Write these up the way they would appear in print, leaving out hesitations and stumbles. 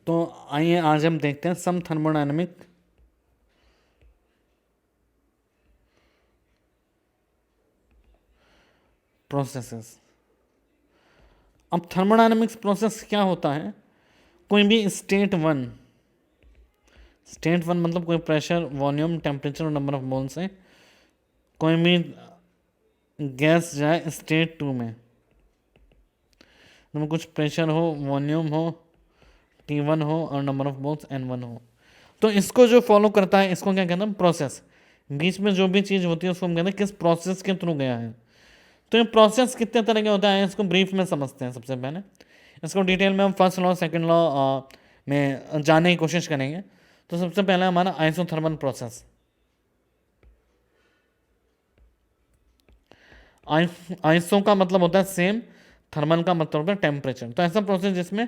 तो आइए आज हम देखते हैं सम थर्मोडायनेमिक प्रोसेसेस। अब थर्मोडायनेमिक्स प्रोसेस क्या होता है? कोई भी स्टेट वन मतलब कोई प्रेशर, वॉल्यूम, टेम्परेचर और नंबर ऑफ मोल्स है। कोई भी गैस जाए स्टेट टू में, उसमें कुछ प्रेशर हो, वॉल्यूम हो, T1 हो और नंबर ऑफ मोल्स N1 हो। तो इसको जो फॉलो करता है इसको क्या कहते हैं? प्रोसेस। बीच में जो भी चीज़ होती है उसको हम कहते हैं किस प्रोसेस के थ्रू गया है। तो ये प्रोसेस कितने तरह के होता है इसको ब्रीफ में समझते हैं। सबसे पहले इसको डिटेल में हम फर्स्ट लॉ सेकंड लॉ में जानने की कोशिश करेंगे। तो सबसे पहले हमारा आइसोथर्मल प्रोसेस। आइसो का मतलब होता है सेम, थर्मल का मतलब होता है टेम्परेचर। तो ऐसा प्रोसेस जिसमें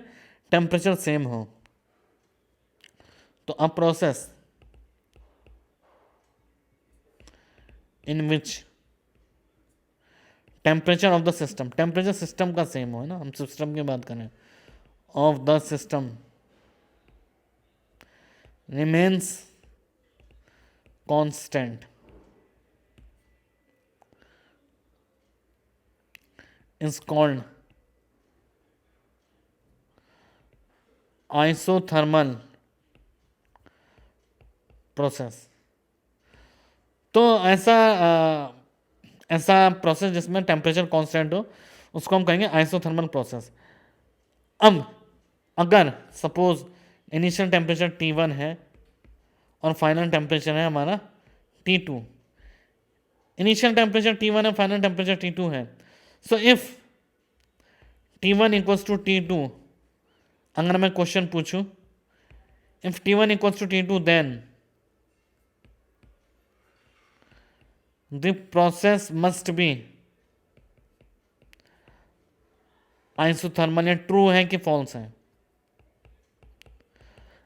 टेम्परेचर सेम हो। तो अ process in which temperature of the system, temperature system का सेम हो, है ना, हम सिस्टम की बात करें, of the system remains constant is called isothermal process. तो ऐसा प्रोसेस जिसमें टेम्परेचर कांस्टेंट हो उसको हम कहेंगे आइसोथर्मल प्रोसेस। अब अगर सपोज इनिशियल टेम्परेचर T1 है और फाइनल टेम्परेचर है हमारा T2, इनिशियल टेम्परेचर T1 है, फाइनल टेम्परेचर T2 है। So if T1 equals to T2, अगर मैं क्वेश्चन पूछूं if T1 equals to T2 then the process must be isothermal. या ट्रू है कि फॉल्स है?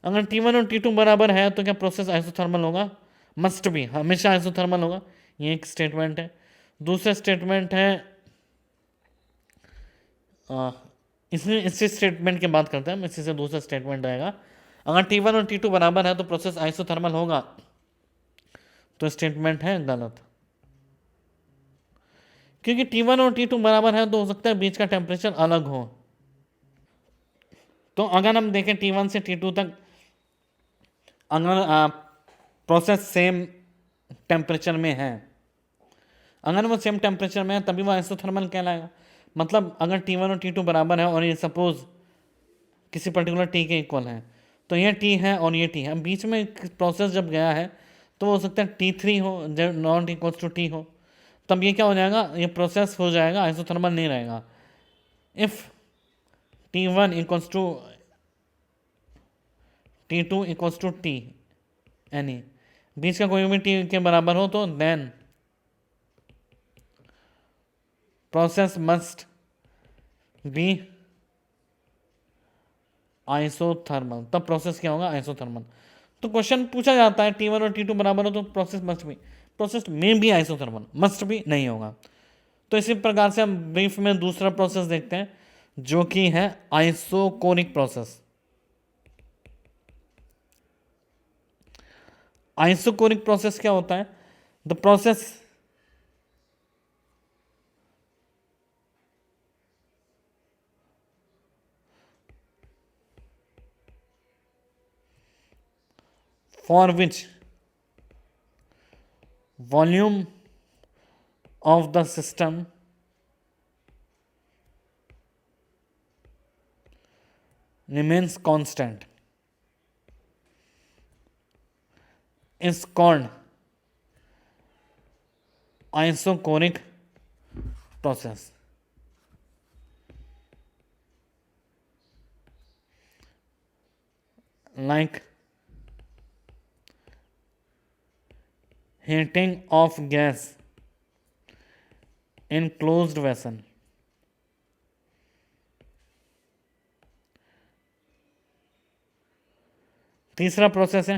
अगर T1 और T2 बराबर है तो क्या प्रोसेस आइसोथर्मल होगा? मस्ट बी, हमेशा आइसोथर्मल होगा। ये एक स्टेटमेंट है। दूसरा स्टेटमेंट है, इसमें इसी स्टेटमेंट की बात करते हैं हम, इसी से दूसरा स्टेटमेंट आएगा। अगर T1 और T2 बराबर है तो प्रोसेस आइसोथर्मल होगा, तो स्टेटमेंट है गलत। क्योंकि T1 और T2 बराबर है तो हो सकता है बीच का टेम्परेचर अलग हो। तो अगर हम देखें T1 से T2 तक, अगर प्रोसेस सेम टेम्परेचर में है, अगर वो सेम टेम्परेचर में है तभी वो आइसोथर्मल कहलाएगा। मतलब अगर T1 और T2 बराबर है और ये सपोज किसी पर्टिकुलर टी के इक्वल है, तो ये टी है और ये टी है, बीच में प्रोसेस जब गया है तो हो सकता है T3 हो जब नॉट इक्वल्स टू टी हो, तब ये क्या हो जाएगा? ये प्रोसेस हो जाएगा, आइसोथर्मल नहीं रहेगा। If T1 equals to T2 equals to T, यानी बीच का कोई भी टी के बराबर हो तो then process must be isothermal. तब प्रोसेस क्या होगा? आइसोथर्मल। तो क्वेश्चन पूछा जाता है T1 और T2 बराबर हो तो प्रोसेस मस्ट बी, प्रोसेस में भी आइसोथर्मल, मस्ट भी नहीं होगा। तो इसी प्रकार से हम ब्रीफ में दूसरा प्रोसेस देखते हैं जो कि है आइसोकोरिक प्रोसेस। आइसोकोरिक प्रोसेस क्या होता है? The process for which volume of the system remains constant is called isochronic process. Like heating of gas in closed vessel. तीसरा प्रोसेस है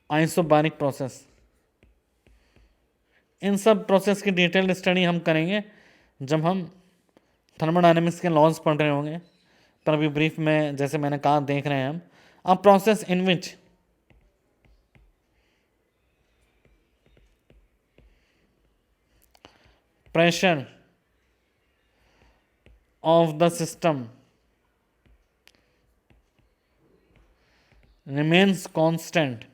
आइसोबारिक प्रोसेस। इन सब प्रोसेस की डिटेल्ड स्टडी हम करेंगे जब हम थर्मोडायनेमिक्स के लॉज पढ़ रहे होंगे, पर अभी ब्रीफ में जैसे मैंने कहा देख रहे हैं हम। अ process in which pressure of the system remains constant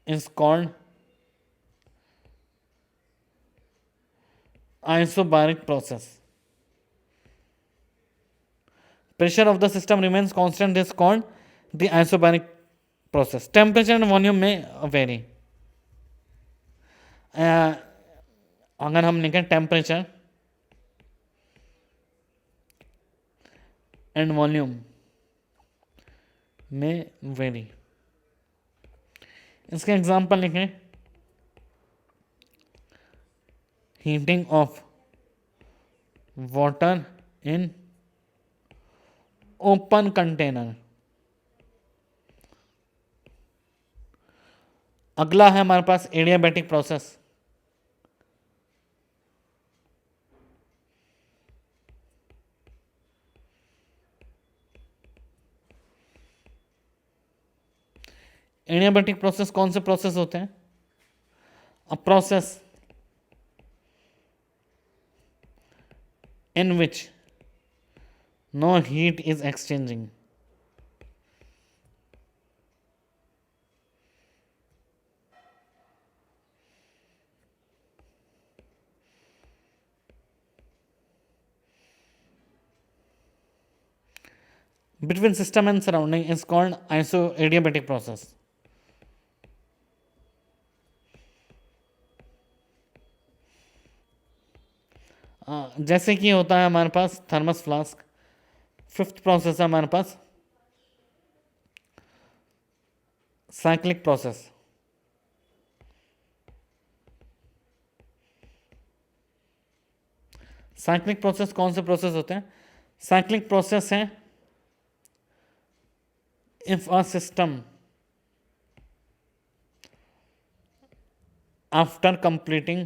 is called isobaric process. Pressure of the system remains constant is called the isobaric process. Temperature and volume may vary. अगर हम लिखें टेम्परेचर एंड वॉल्यूम में vary, इसके example लिखें heating of water in open container. अगला है हमारे पास एडियाबैटिक प्रोसेस। एडियाबैटिक प्रोसेस कौन से प्रोसेस होते हैं? A process in which no heat is exchanging. Between system and surrounding is called isoadiabatic process. जैसे कि होता है हमारे पास थर्मस फ्लास्क। फिफ्थ प्रोसेस है हमारे पास साइक्लिक प्रोसेस। साइक्लिक प्रोसेस कौन से प्रोसेस होते हैं? साइक्लिक प्रोसेस है if a system after completing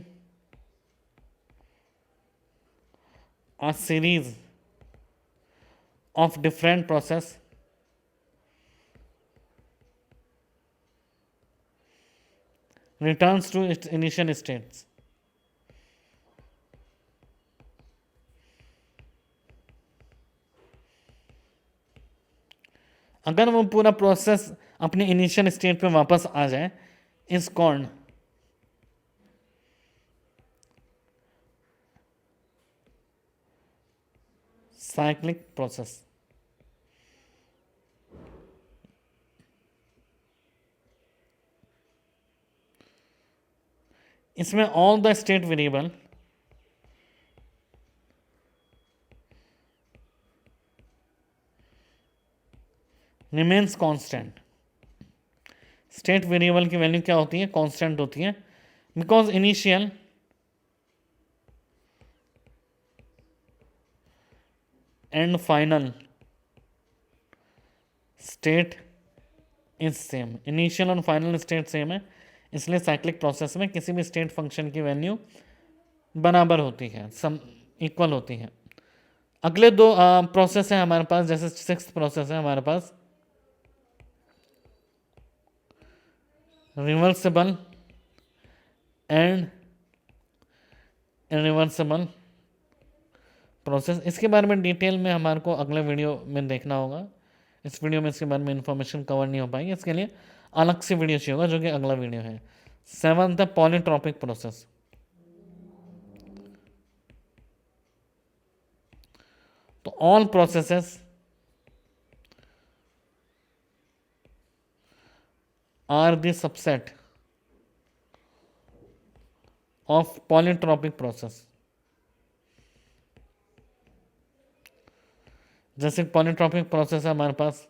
a series of different process returns to its initial states. अगर वो पूरा प्रोसेस अपने इनिशियल स्टेट पे वापस आ जाए इज कॉल्ड साइक्लिक प्रोसेस। इसमें all the state variable remains constant. State variable की वैल्यू क्या होती है? कांस्टेंट होती है, because initial and final state is same. Initial और फाइनल स्टेट सेम है, इसलिए साइक्लिक प्रोसेस में किसी भी स्टेट फंक्शन की वैल्यू बराबर होती है, सम इक्वल होती है। अगले दो प्रोसेस है हमारे पास, जैसे सिक्स्थ प्रोसेस है हमारे पास रिवर्सिबल एंड इरिवर्सिबल प्रोसेस। इसके बारे में डिटेल में हमारे को अगले वीडियो में देखना होगा। इस वीडियो में इसके बारे में इंफॉर्मेशन कवर नहीं हो पाएगी, इसके लिए अलग से वीडियो चाहिए होगा, जो कि अगला वीडियो है। सेवंथ है पॉलीट्रॉपिक प्रोसेस। तो all processes are the subset of polytropic process। जैसे पॉलीट्रॉपिक प्रोसेस है हमारे पास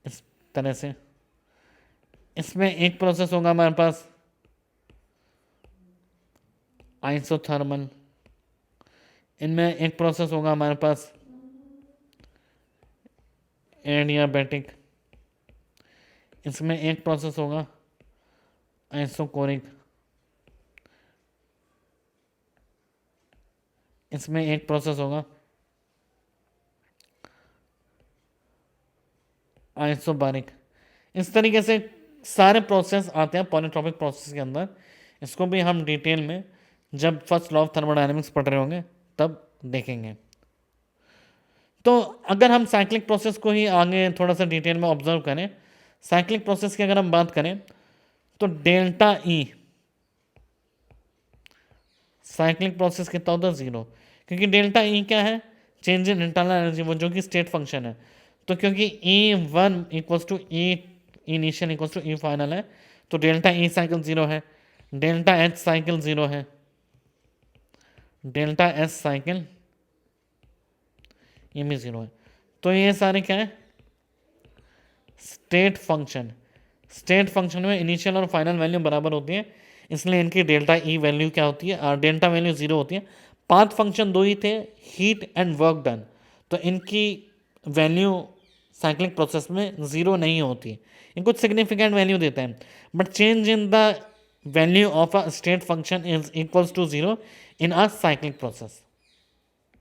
इस तरह से, इसमें एक प्रोसेस होगा हमारे पास आइसोथर्मल, इनमें एक प्रोसेस होगा हमारे पास एडियाबैटिक, इसमें एक प्रोसेस होगा आइसोकोरिक, इसमें एक प्रोसेस होगा आइसोबारिक। इस तरीके से सारे प्रोसेस आते हैं पॉलीट्रॉपिक प्रोसेस के अंदर। इसको भी हम डिटेल में जब फर्स्ट लॉ ऑफ थर्मोडायनेमिक्स पढ़ रहे होंगे तब देखेंगे। तो अगर हम साइक्लिक प्रोसेस को ही आगे थोड़ा सा डिटेल में ऑब्जर्व करें, साइक्लिक प्रोसेस की अगर हम बात करें तो डेल्टा ई साइक्लिक प्रोसेस कितना होता है, 0, क्योंकि डेल्टा ई क्या है, चेंज इन इंटरनल एनर्जी, वो जो कि स्टेट फंक्शन है। तो क्योंकि E1 equals to E initial equals to E final है, तो डेल्टा ई साइकिल 0 है, डेल्टा एच साइकिल 0 है, डेल्टा एस साइकिल ये भी 0 है। तो ये सारे क्या है, स्टेट फंक्शन। स्टेट फंक्शन में इनिशियल और फाइनल वैल्यू बराबर होती है, इसलिए इनकी डेल्टा ई वैल्यू क्या होती है, डेल्टा वैल्यू 0 होती है। पाथ फंक्शन दो ही थे, हीट एंड वर्क डन, तो इनकी वैल्यू साइक्लिक प्रोसेस में 0 नहीं होती। ये कुछ सिग्निफिकेंट वैल्यू देता है, but change in the value of a state function is equals to 0 in a cyclic process.